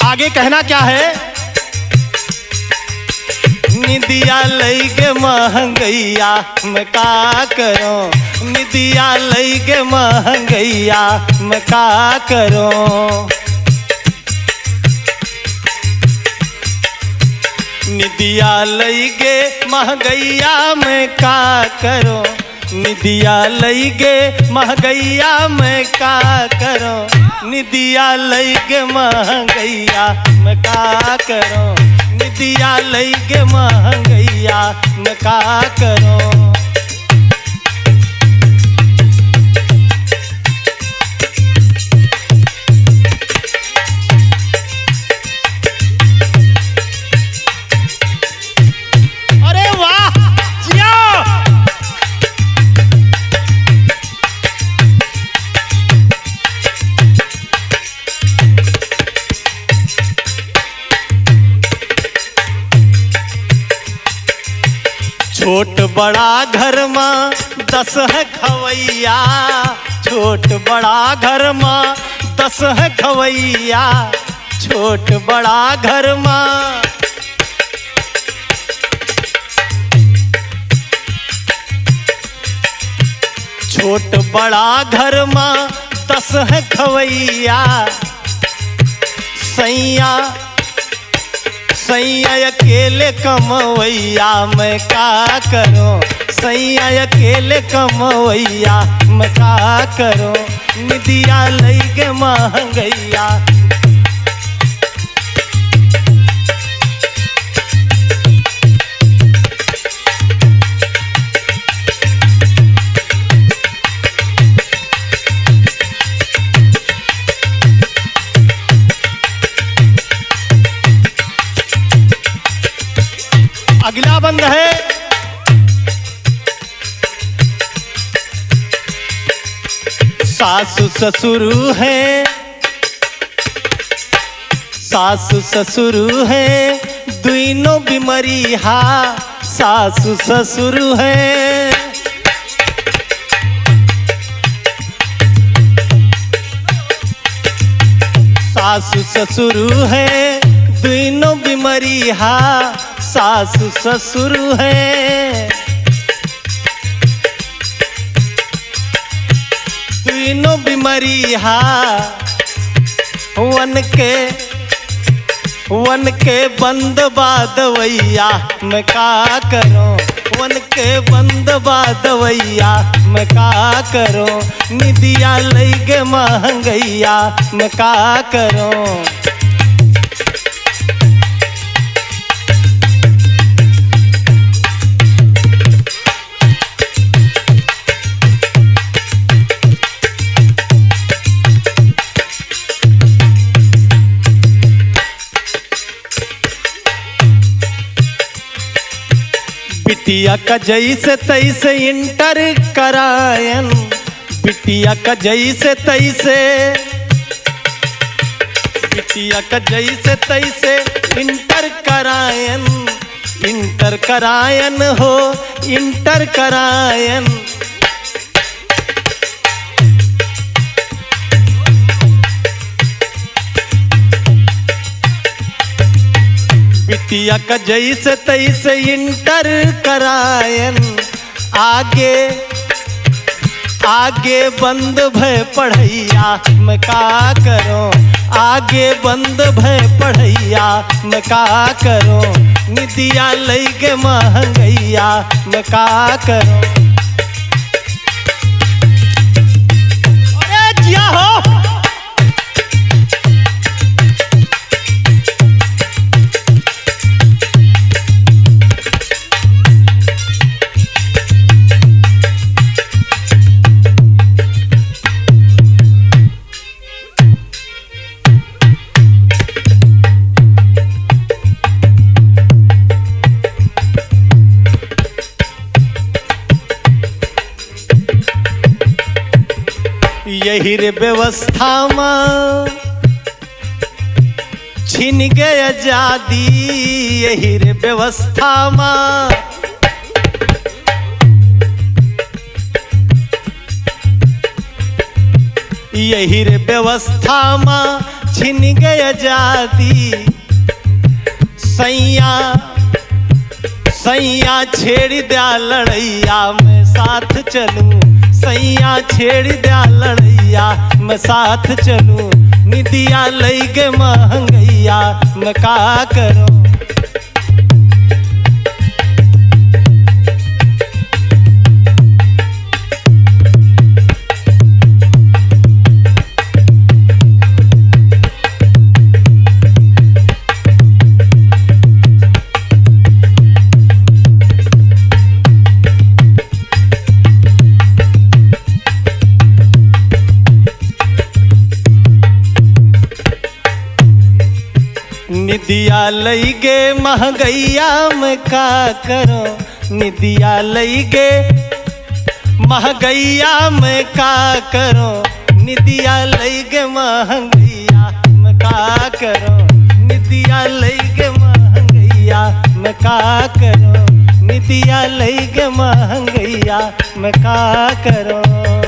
आगे कहना क्या है? निदिया लई के महंगैया मैं का करूं, निदिया लई के महंगैया मैं का करूं। निदिया लई के महंगैया मैं का करूं, निदिया लई के महंगैया मैं का करूं। निदिया लई के महंगैया मैं का करूं, निदिया लई के महंगैया मैं का करूं। अरे वाह जिया! छोट बड़ा घर में 10 है खवैया, छोट बड़ा घर में 10 है खवैया, छोट बड़ा घर में। छोट बड़ा घर में 10 है खवैया, सैया सैया अकेले कमवैया मैं का करूं, सैया अकेले कमवैया मैं का करूं। निदिया लई के महंगैया। अगला बंद है सासु ससुर है, सासु ससुर है दोनों बीमरिया, सासु ससुर है। सासु ससुर है दोनों बीमरिया, सासु ससुर है। दोनों बीमरिया वन के बंद बादवैया मैं का करूं, वन के बंद बादवैया मैं का करूं। निदिया लई के महंगैया मैं का करूं। बिटिया का जैसे तैसे इंटर करायन, बिटिया का जैसे तैसे, बिटिया का जैसे तैसे इंटर करायन, इंटर करायन हो इंटर करायन। बिटिया का जैसे तैसे इंटर करायन, आगे आगे बंद भय पढ़ैया मैं का करूं, आगे बंद भय पढ़ैया मैं का करूं। निदिया लई के महंगैया मैं का करूं। अरे जिया हो। यही रे व्यवस्था में छिन गए आजादी, यही रे व्यवस्था में यही रे व्यवस्था में छिन गई आजादी। सैया सैया छेड़ दिया लड़ैया मैं साथ चलूं। सैया छेड़ दिया लड़ैया मैं साथ चलूं। निदिया लई गे महंगैया मैं का करूं। निदिया लई गे महंगैया मैं का करूं। निदिया लई गे महंगैया मैं का करूं। निदिया लई गे महंगैया मैं का करूं। निदिया लई गे महंगैया मैं का करूं। निदिया लई गे महंगैया मैं का करूं।